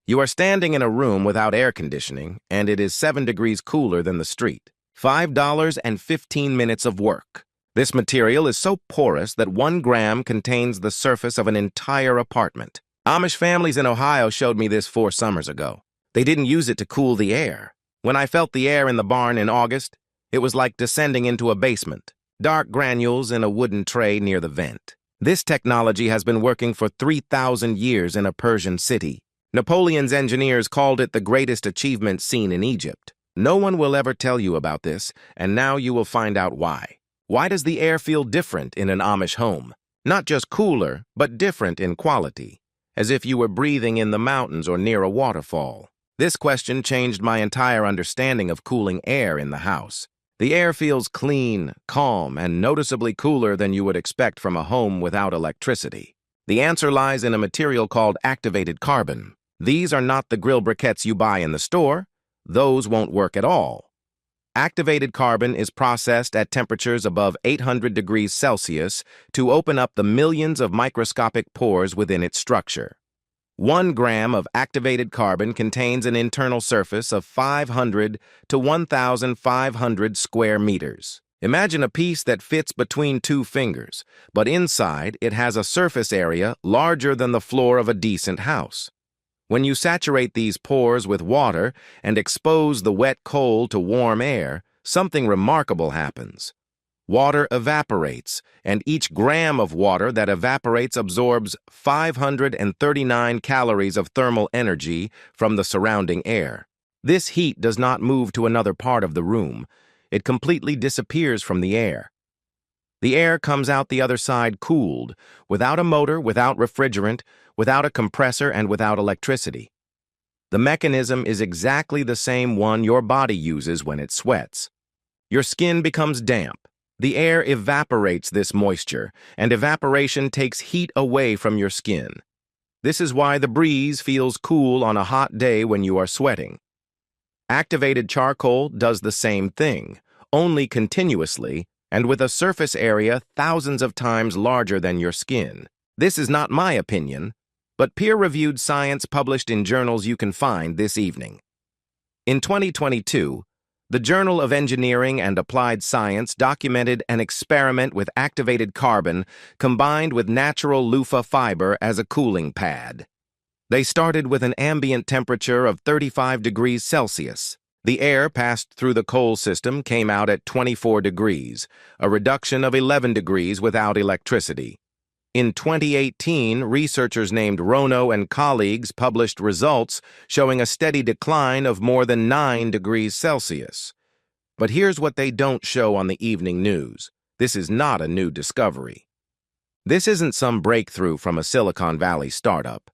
You are standing in a room without air conditioning, and it is 7 degrees cooler than the street. $5 and 15 minutes of work. This material is so porous that 1 gram contains the surface of an entire apartment. Amish families in Ohio showed me this 4 summers ago. They didn't use it to cool the air. When I felt the air in the barn in August, it was like descending into a basement. Dark granules in a wooden tray near the vent. This technology has been working for 3,000 years in a Persian city. Napoleon's engineers called it the greatest achievement seen in Egypt. No one will ever tell you about this, and now you will find out why. Why does the air feel different in an Amish home? Not just cooler, but different in quality, as if you were breathing in the mountains or near a waterfall. This question changed my entire understanding of cooling air in the house. The air feels clean, calm, and noticeably cooler than you would expect from a home without electricity. The answer lies in a material called activated carbon. These are not the grill briquettes you buy in the store. Those won't work at all. Activated carbon is processed at temperatures above 800 degrees Celsius to open up the millions of microscopic pores within its structure. 1 gram of activated carbon contains an internal surface of 500 to 1,500 square meters. Imagine a piece that fits between 2 fingers, but inside it has a surface area larger than the floor of a decent house. When you saturate these pores with water and expose the wet coal to warm air, something remarkable happens. Water evaporates, and each gram of water that evaporates absorbs 539 calories of thermal energy from the surrounding air. This heat does not move to another part of the room. It completely disappears from the air. The air comes out the other side cooled, without a motor, without refrigerant, without a compressor, and without electricity. The mechanism is exactly the same one your body uses when it sweats. Your skin becomes damp. The air evaporates this moisture, and evaporation takes heat away from your skin. This is why the breeze feels cool on a hot day when you are sweating. Activated charcoal does the same thing, only continuously, and with a surface area thousands of times larger than your skin. This is not my opinion, but peer-reviewed science published in journals you can find this evening. In 2022, the Journal of Engineering and Applied Science documented an experiment with activated carbon combined with natural loofah fiber as a cooling pad. They started with an ambient temperature of 35 degrees Celsius. The air passed through the coal system came out at 24 degrees, a reduction of 11 degrees without electricity. In 2018, researchers named Rono and colleagues published results showing a steady decline of more than 9 degrees Celsius. But here's what they don't show on the evening news. This is not a new discovery. This isn't some breakthrough from a Silicon Valley startup.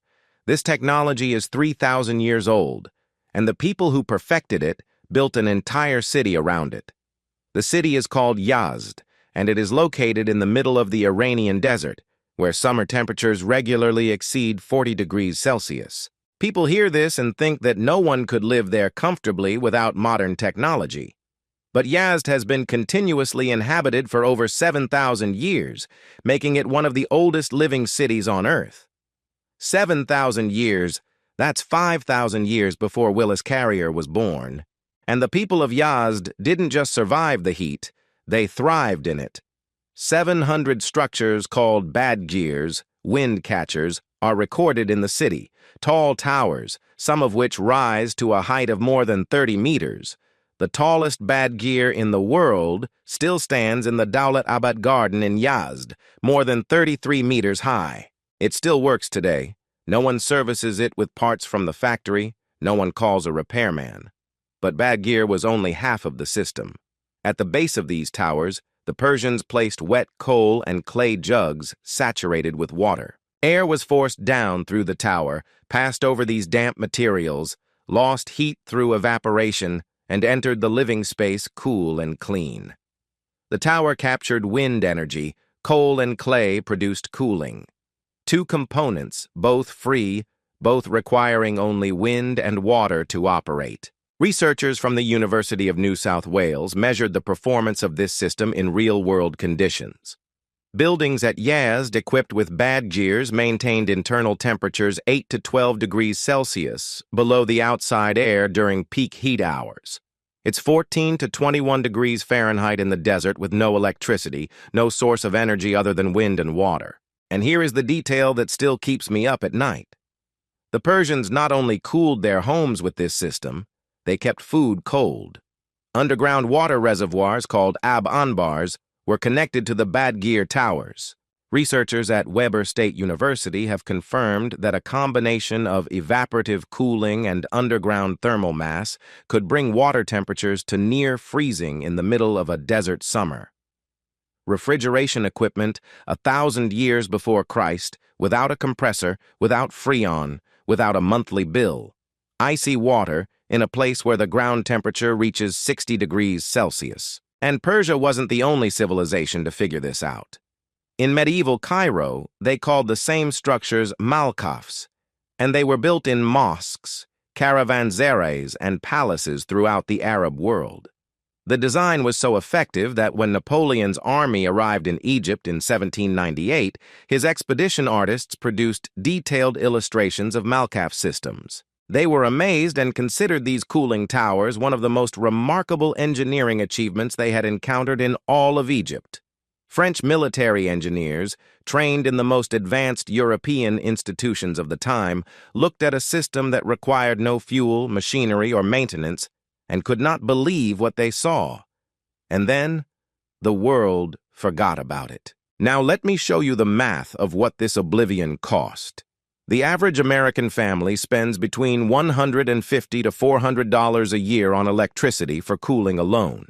This technology is 3,000 years old, and the people who perfected it built an entire city around it. The city is called Yazd, and it is located in the middle of the Iranian desert, where summer temperatures regularly exceed 40 degrees Celsius. People hear this and think that no one could live there comfortably without modern technology. But Yazd has been continuously inhabited for over 7,000 years, making it one of the oldest living cities on Earth. 7,000 years, that's 5,000 years before Willis Carrier was born. And the people of Yazd didn't just survive the heat, they thrived in it. 700 structures called badgirs, wind catchers, are recorded in the city, tall towers, some of which rise to a height of more than 30 meters. The tallest badgir in the world still stands in the Dawlat Abad Garden in Yazd, more than 33 meters high. It still works today. No one services it with parts from the factory, no one calls a repairman. But badgir was only half of the system. At the base of these towers, the Persians placed wet coal and clay jugs saturated with water. Air was forced down through the tower, passed over these damp materials, lost heat through evaporation, and entered the living space cool and clean. The tower captured wind energy, coal and clay produced cooling. 2 components, both free, both requiring only wind and water to operate. Researchers from the University of New South Wales measured the performance of this system in real-world conditions. Buildings at Yazd equipped with bad gears maintained internal temperatures 8 to 12 degrees Celsius below the outside air during peak heat hours. It's 14 to 21 degrees Fahrenheit in the desert with no electricity, no source of energy other than wind and water. And here is the detail that still keeps me up at night. The Persians not only cooled their homes with this system, they kept food cold. Underground water reservoirs called anbars were connected to the Badgir towers. Researchers at Weber State University have confirmed that a combination of evaporative cooling and underground thermal mass could bring water temperatures to near freezing in the middle of a desert summer. Refrigeration equipment 1,000 years before Christ, without a compressor, without freon, without a monthly bill. Icy water in a place where the ground temperature reaches 60 degrees Celsius. And Persia wasn't the only civilization to figure this out. In medieval Cairo, they called the same structures malkafs, and they were built in mosques, caravanserais, and palaces throughout the Arab world. The design was so effective that when Napoleon's army arrived in Egypt in 1798, his expedition artists produced detailed illustrations of malkaf systems. They were amazed and considered these cooling towers one of the most remarkable engineering achievements they had encountered in all of Egypt. French military engineers, trained in the most advanced European institutions of the time, looked at a system that required no fuel, machinery, or maintenance, and could not believe what they saw. And then, the world forgot about it. Now let me show you the math of what this oblivion cost. The average American family spends between $150 to $400 a year on electricity for cooling alone.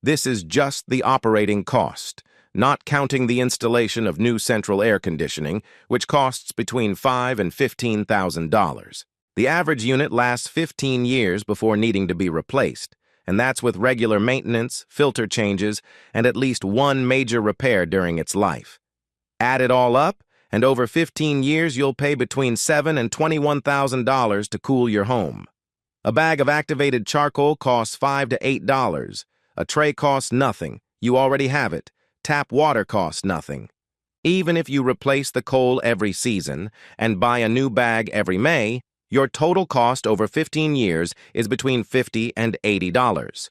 This is just the operating cost, not counting the installation of new central air conditioning, which costs between $5,000 and $15,000. The average unit lasts 15 years before needing to be replaced, and that's with regular maintenance, filter changes, and at least one major repair during its life. Add it all up, and over 15 years you'll pay between $7,000 and $21,000 to cool your home. A bag of activated charcoal costs $5 to $8. A tray costs nothing. You already have it. Tap water costs nothing. Even if you replace the coal every season and buy a new bag every May, your total cost over 15 years is between $50 and $80.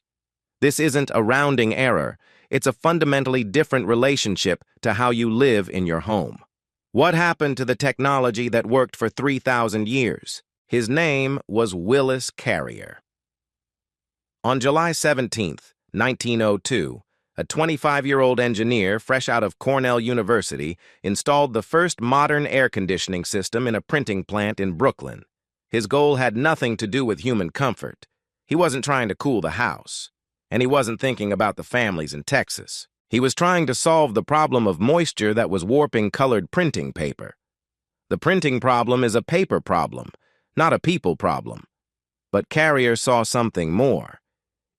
This isn't a rounding error. It's a fundamentally different relationship to how you live in your home. What happened to the technology that worked for 3,000 years? His name was Willis Carrier. On July 17, 1902, a 25-year-old engineer fresh out of Cornell University installed the first modern air conditioning system in a printing plant in Brooklyn. His goal had nothing to do with human comfort. He wasn't trying to cool the house, and he wasn't thinking about the families in Texas. He was trying to solve the problem of moisture that was warping colored printing paper. The printing problem is a paper problem, not a people problem. But Carrier saw something more.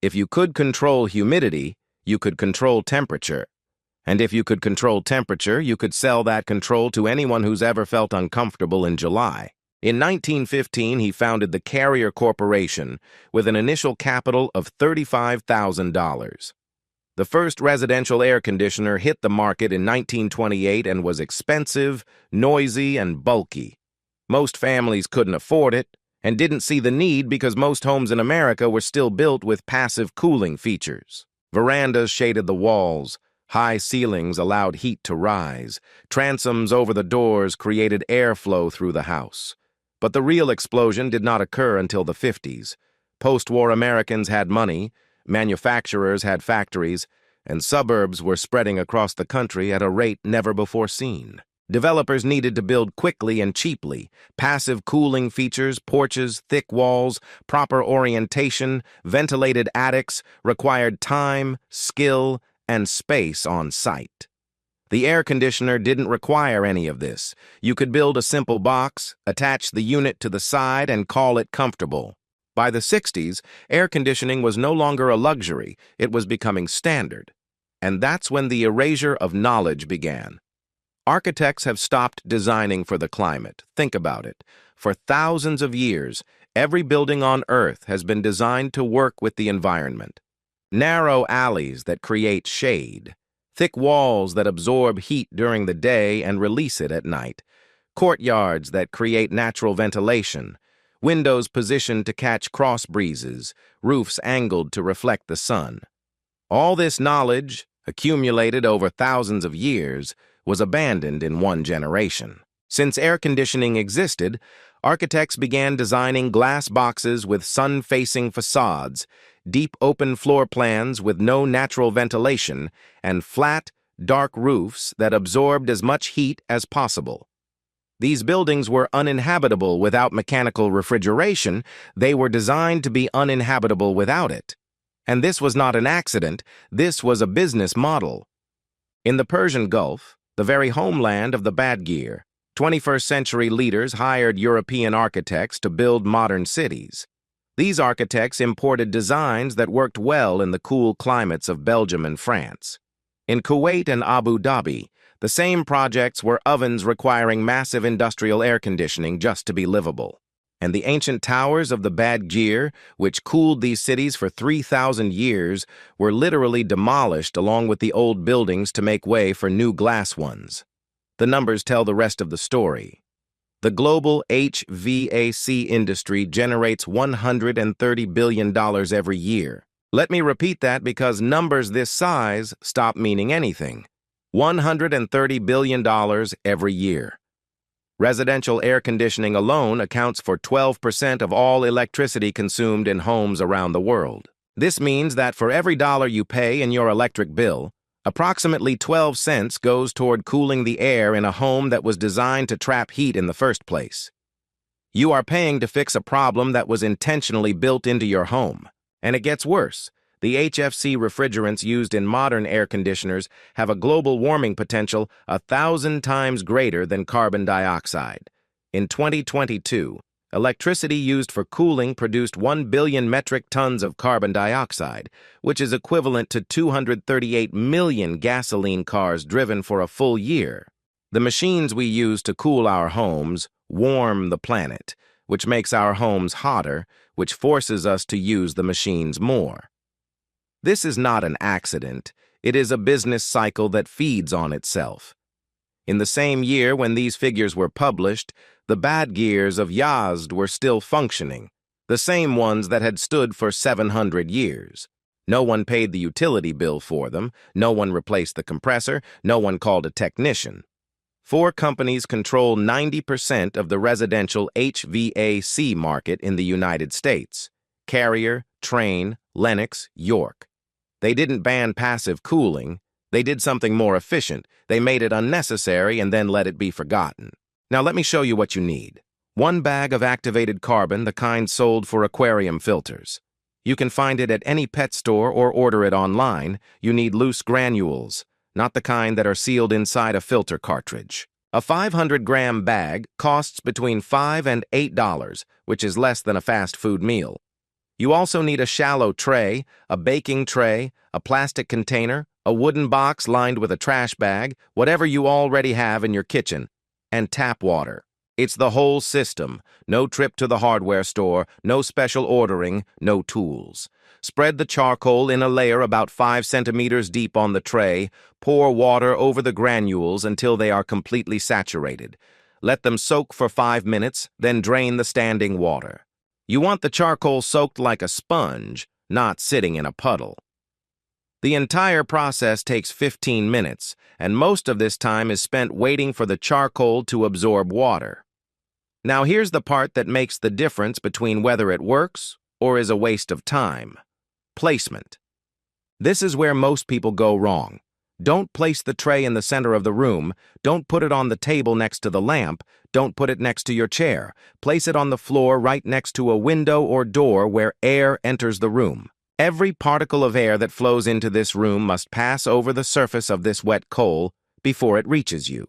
If you could control humidity, you could control temperature. And if you could control temperature, you could sell that control to anyone who's ever felt uncomfortable in July. In 1915, he founded the Carrier Corporation with an initial capital of $35,000. The first residential air conditioner hit the market in 1928 and was expensive, noisy, and bulky. Most families couldn't afford it and didn't see the need because most homes in America were still built with passive cooling features. Verandas shaded the walls, high ceilings allowed heat to rise, transoms over the doors created airflow through the house. But the real explosion did not occur until the 50s. Post-war Americans had money, manufacturers had factories, and suburbs were spreading across the country at a rate never before seen. Developers needed to build quickly and cheaply. Passive cooling features, porches, thick walls, proper orientation, ventilated attics required time, skill, and space on site. The air conditioner didn't require any of this. You could build a simple box, attach the unit to the side, and call it comfortable. By the 60s, air conditioning was no longer a luxury, it was becoming standard. And that's when the erasure of knowledge began. Architects have stopped designing for the climate. Think about it. For thousands of years, every building on Earth has been designed to work with the environment. Narrow alleys that create shade. thick walls that absorb heat during the day and release it at night, courtyards that create natural ventilation, windows positioned to catch cross breezes, roofs angled to reflect the sun. All this knowledge, accumulated over thousands of years, was abandoned in one generation. Since air conditioning existed, architects began designing glass boxes with sun-facing facades, deep open floor plans with no natural ventilation, and flat, dark roofs that absorbed as much heat as possible. These buildings were uninhabitable without mechanical refrigeration. They were designed to be uninhabitable without it. And this was not an accident. This was a business model. In the Persian Gulf, the very homeland of the Badgir, 21st century leaders hired European architects to build modern cities. These architects imported designs that worked well in the cool climates of Belgium and France. In Kuwait and Abu Dhabi, the same projects were ovens requiring massive industrial air conditioning just to be livable. And the ancient towers of the Badgir, which cooled these cities for 3,000 years, were literally demolished along with the old buildings to make way for new glass ones. The numbers tell the rest of the story. The global HVAC industry generates $130 billion every year. Let me repeat that because numbers this size stop meaning anything. $130 billion every year. Residential air conditioning alone accounts for 12% of all electricity consumed in homes around the world. This means that for every dollar you pay in your electric bill, approximately 12 cents goes toward cooling the air in a home that was designed to trap heat in the first place. You are paying to fix a problem that was intentionally built into your home. And it gets worse. The HFC refrigerants used in modern air conditioners have a global warming potential 1,000 times greater than carbon dioxide. In 2022, electricity used for cooling produced 1 billion metric tons of carbon dioxide, which is equivalent to 238 million gasoline cars driven for a full year. The machines we use to cool our homes warm the planet, which makes our homes hotter, which forces us to use the machines more. This is not an accident. It is a business cycle that feeds on itself. In the same year when these figures were published, the Badgirs of Yazd were still functioning, the same ones that had stood for 700 years. No one paid the utility bill for them, no one replaced the compressor, no one called a technician. 4 companies control 90% of the residential HVAC market in the United States: Carrier, Trane, Lennox, York. They didn't ban passive cooling. They did something more efficient. They made it unnecessary and then let it be forgotten. Now let me show you what you need. 1 bag of activated carbon, the kind sold for aquarium filters. You can find it at any pet store or order it online. You need loose granules, not the kind that are sealed inside a filter cartridge. A 500-gram bag costs between $5 and $8, which is less than a fast food meal. You also need a shallow tray, a baking tray, a plastic container, a wooden box lined with a trash bag, whatever you already have in your kitchen, and tap water. It's the whole system. No trip to the hardware store, no special ordering, no tools. Spread the charcoal in a layer about 5 centimeters deep on the tray. Pour water over the granules until they are completely saturated. Let them soak for 5 minutes, then drain the standing water. You want the charcoal soaked like a sponge, not sitting in a puddle. The entire process takes 15 minutes, and most of this time is spent waiting for the charcoal to absorb water. Now here's the part that makes the difference between whether it works or is a waste of time. Placement. This is where most people go wrong. Don't place the tray in the center of the room. Don't put it on the table next to the lamp. Don't put it next to your chair. Place it on the floor right next to a window or door where air enters the room. Every particle of air that flows into this room must pass over the surface of this wet coal before it reaches you.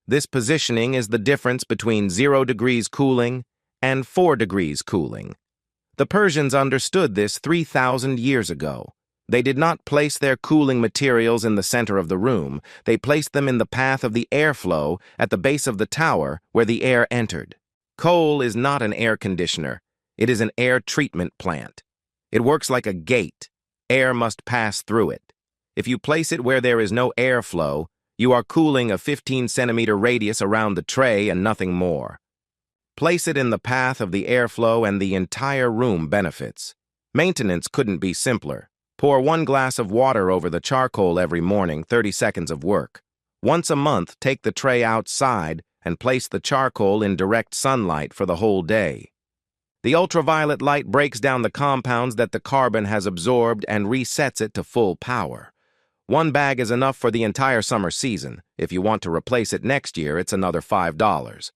This positioning is the difference between 0 degrees cooling and 4 degrees cooling. The Persians understood this 3,000 years ago. They did not place their cooling materials in the center of the room. They placed them in the path of the airflow at the base of the tower where the air entered. Coal is not an air conditioner. It is an air treatment plant. It works like a gate. Air must pass through it. If you place it where there is no airflow, you are cooling a 15-centimeter radius around the tray and nothing more. Place it in the path of the airflow and the entire room benefits. Maintenance couldn't be simpler. Pour 1 glass of water over the charcoal every morning, 30 seconds of work. Once a month, take the tray outside and place the charcoal in direct sunlight for the whole day. The ultraviolet light breaks down the compounds that the carbon has absorbed and resets it to full power. 1 bag is enough for the entire summer season. If you want to replace it next year, it's another $5.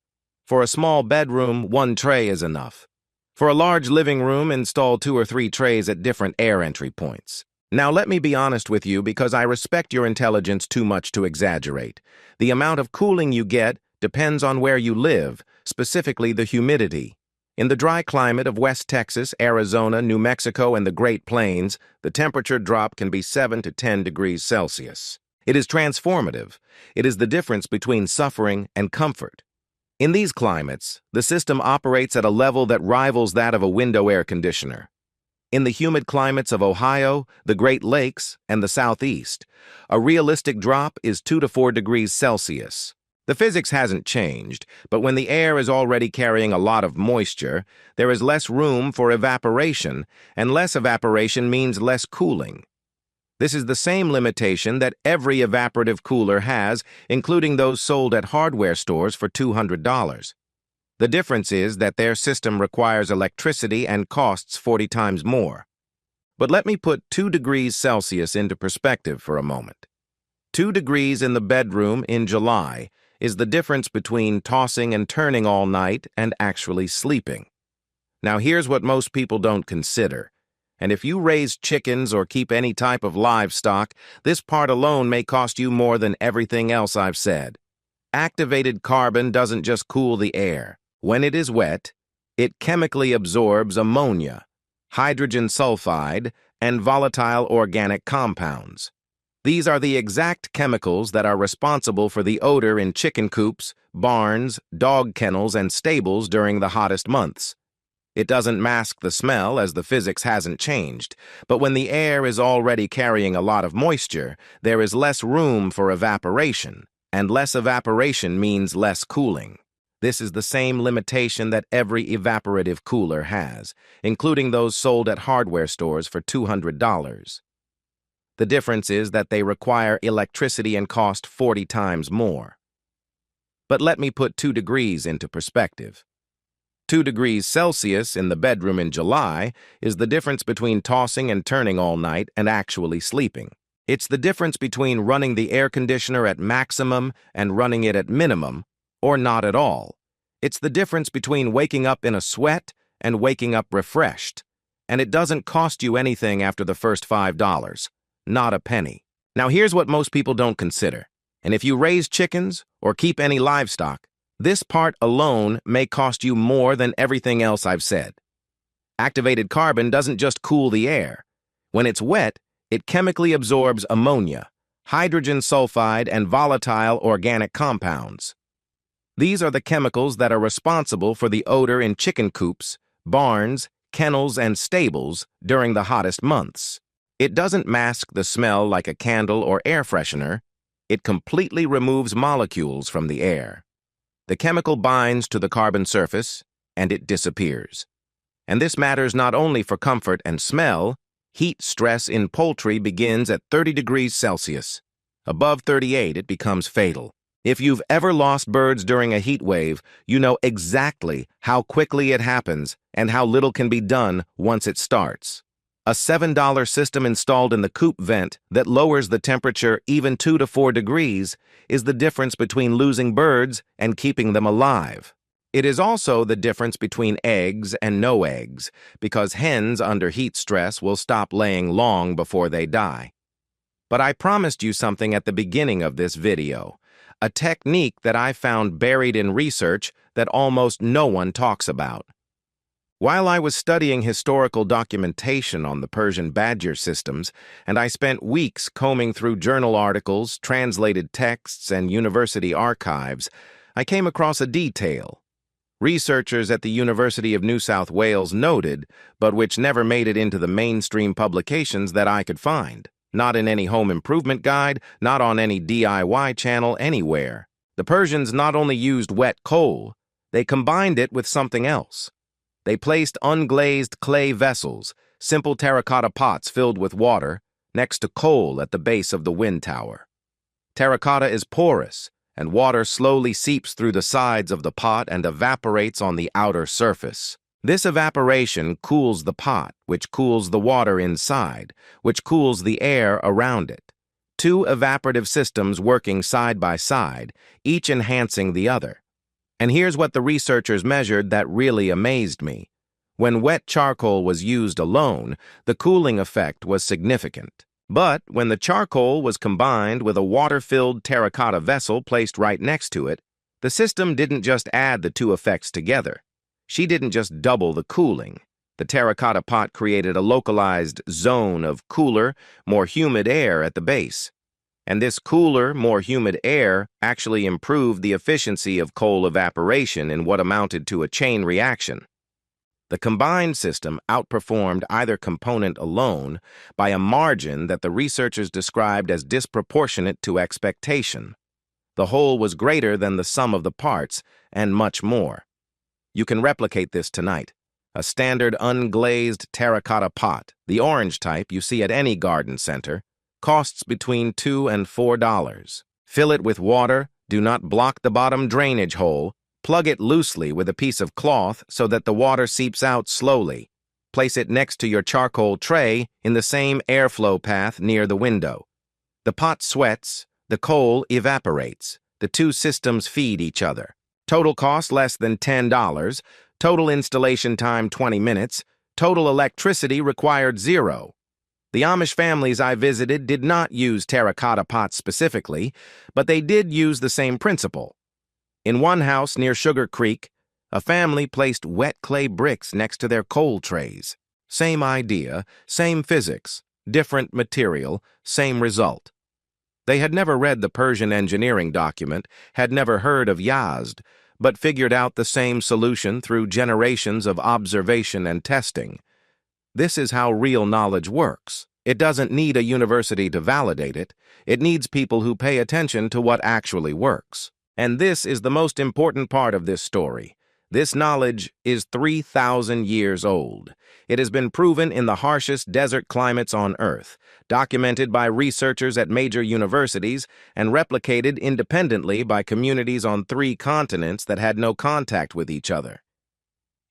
For a small bedroom, 1 tray is enough. For a large living room, install 2 or 3 trays at different air entry points. Now let me be honest with you because I respect your intelligence too much to exaggerate. The amount of cooling you get depends on where you live, specifically the humidity. In the dry climate of West Texas, Arizona, New Mexico, and the Great Plains, the temperature drop can be 7 to 10 degrees Celsius. It is transformative. It is the difference between suffering and comfort. In these climates, the system operates at a level that rivals that of a window air conditioner. In the humid climates of Ohio, the Great Lakes, and the Southeast, a realistic drop is 2 to 4 degrees Celsius. The physics hasn't changed, but when the air is already carrying a lot of moisture, there is less room for evaporation, and less evaporation means less cooling. This is the same limitation that every evaporative cooler has, including those sold at hardware stores for $200. The difference is that their system requires electricity and costs 40 times more. But let me put 2 degrees Celsius into perspective for a moment. 2 degrees in the bedroom in July is the difference between tossing and turning all night and actually sleeping. Now here's what most people don't consider. And if you raise chickens or keep any type of livestock, this part alone may cost you more than everything else I've said. Activated carbon doesn't just cool the air. When it is wet, it chemically absorbs ammonia, hydrogen sulfide, and volatile organic compounds. These are the exact chemicals that are responsible for the odor in chicken coops, barns, dog kennels, and stables during the hottest months. It doesn't mask the smell as the physics hasn't changed, but when the air is already carrying a lot of moisture, there is less room for evaporation, and less evaporation means less cooling. This is the same limitation that every evaporative cooler has, including those sold at hardware stores for $200. The difference is that they require electricity and cost 40 times more. But let me put 2 degrees into perspective. 2 degrees Celsius in the bedroom in July is the difference between tossing and turning all night and actually sleeping. It's the difference between running the air conditioner at maximum and running it at minimum, or not at all. It's the difference between waking up in a sweat and waking up refreshed. And it doesn't cost you anything after the first $5. Not a penny. Now here's what most people don't consider. And if you raise chickens or keep any livestock, this part alone may cost you more than everything else I've said. Activated carbon doesn't just cool the air. When it's wet, it chemically absorbs ammonia, hydrogen sulfide, and volatile organic compounds. These are the chemicals that are responsible for the odor in chicken coops, barns, kennels, and stables during the hottest months. It doesn't mask the smell like a candle or air freshener. It completely removes molecules from the air. The chemical binds to the carbon surface, and it disappears. And this matters not only for comfort and smell. Heat stress in poultry begins at 30 degrees Celsius. Above 38, it becomes fatal. If you've ever lost birds during a heat wave, you know exactly how quickly it happens and how little can be done once it starts. A $7 system installed in the coop vent that lowers the temperature even 2 to 4 degrees is the difference between losing birds and keeping them alive. It is also the difference between eggs and no eggs, because hens under heat stress will stop laying long before they die. But I promised you something at the beginning of this video, a technique that I found buried in research that almost no one talks about. While I was studying historical documentation on the Persian badger systems, and I spent weeks combing through journal articles, translated texts, and university archives, I came across a detail. Researchers at the University of New South Wales noted, but which never made it into the mainstream publications that I could find. Not in any home improvement guide, not on any DIY channel anywhere. The Persians not only used wet coal, they combined it with something else. They placed unglazed clay vessels, simple terracotta pots filled with water, next to coal at the base of the wind tower. Terracotta is porous, and water slowly seeps through the sides of the pot and evaporates on the outer surface. This evaporation cools the pot, which cools the water inside, which cools the air around it. Two evaporative systems working side by side, each enhancing the other. And here's what the researchers measured that really amazed me. When wet charcoal was used alone, the cooling effect was significant. But when the charcoal was combined with a water-filled terracotta vessel placed right next to it, the system didn't just add the two effects together. She didn't just double the cooling. The terracotta pot created a localized zone of cooler, more humid air at the base. And this cooler, more humid air actually improved the efficiency of coal evaporation in what amounted to a chain reaction. The combined system outperformed either component alone by a margin that the researchers described as disproportionate to expectation. The whole was greater than the sum of the parts, and much more. You can replicate this tonight. A standard unglazed terracotta pot, the orange type you see at any garden center, costs between $2 and $4. Fill it with water, do not block the bottom drainage hole, plug it loosely with a piece of cloth so that the water seeps out slowly. Place it next to your charcoal tray in the same airflow path near the window. The pot sweats, the coal evaporates. The two systems feed each other. Total cost less than $10, total installation time 20 minutes, total electricity required 0. The Amish families I visited did not use terracotta pots specifically, but they did use the same principle. In one house near Sugar Creek, a family placed wet clay bricks next to their coal trays. Same idea, same physics, different material, same result. They had never read the Persian engineering document, had never heard of Yazd, but figured out the same solution through generations of observation and testing. This is how real knowledge works. It doesn't need a university to validate it. It needs people who pay attention to what actually works. And this is the most important part of this story. This knowledge is 3,000 years old. It has been proven in the harshest desert climates on Earth, documented by researchers at major universities, and replicated independently by communities on 3 continents that had no contact with each other.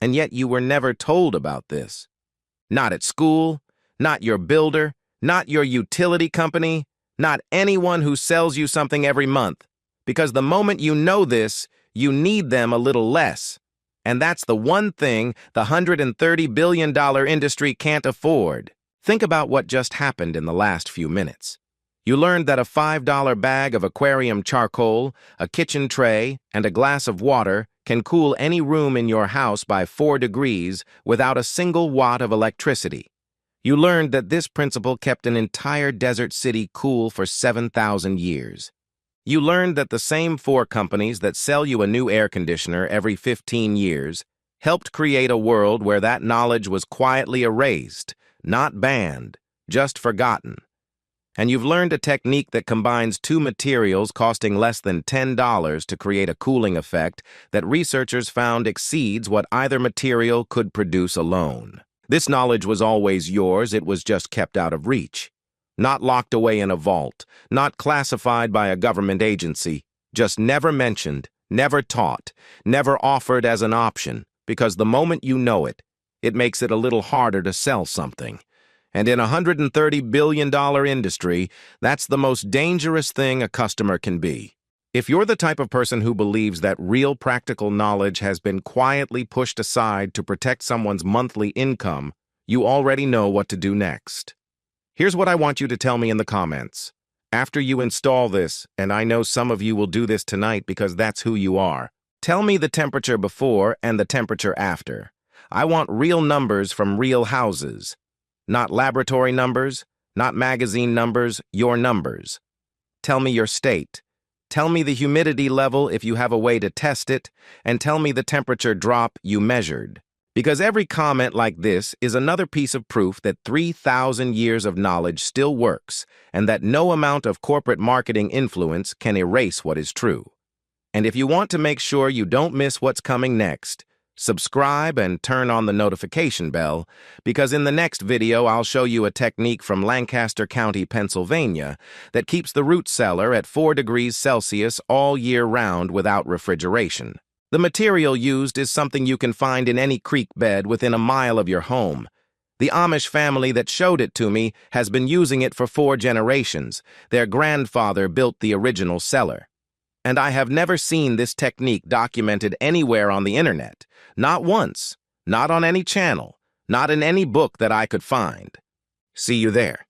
And yet you were never told about this. Not at school, not your builder, not your utility company, not anyone who sells you something every month. Because the moment you know this, you need them a little less. And that's the one thing the $130 billion industry can't afford. Think about what just happened in the last few minutes. You learned that a $5 bag of aquarium charcoal, a kitchen tray, and a glass of water can cool any room in your house by 4 degrees without a single watt of electricity. You learned that this principle kept an entire desert city cool for 7,000 years. You learned that the same 4 companies that sell you a new air conditioner every 15 years helped create a world where that knowledge was quietly erased, not banned, just forgotten. And you've learned a technique that combines 2 materials costing less than $10 to create a cooling effect that researchers found exceeds what either material could produce alone. This knowledge was always yours, it was just kept out of reach. Not locked away in a vault, not classified by a government agency, just never mentioned, never taught, never offered as an option, because the moment you know it, it makes it a little harder to sell something. And in a $130 billion industry, that's the most dangerous thing a customer can be. If you're the type of person who believes that real practical knowledge has been quietly pushed aside to protect someone's monthly income, you already know what to do next. Here's what I want you to tell me in the comments. After you install this, and I know some of you will do this tonight because that's who you are, tell me the temperature before and the temperature after. I want real numbers from real houses. Not laboratory numbers, not magazine numbers, your numbers. Tell me your state. Tell me the humidity level if you have a way to test it, and tell me the temperature drop you measured. Because every comment like this is another piece of proof that 3,000 years of knowledge still works, and that no amount of corporate marketing influence can erase what is true. And if you want to make sure you don't miss what's coming next, subscribe and turn on the notification bell, because in the next video I'll show you a technique from Lancaster County, Pennsylvania, that keeps the root cellar at 4 degrees Celsius all year round without refrigeration. The material used is something you can find in any creek bed within a mile of your home. The Amish family that showed it to me has been using it for 4 generations. Their grandfather built the original cellar. And I have never seen this technique documented anywhere on the internet. Not once, not on any channel, not in any book that I could find. See you there.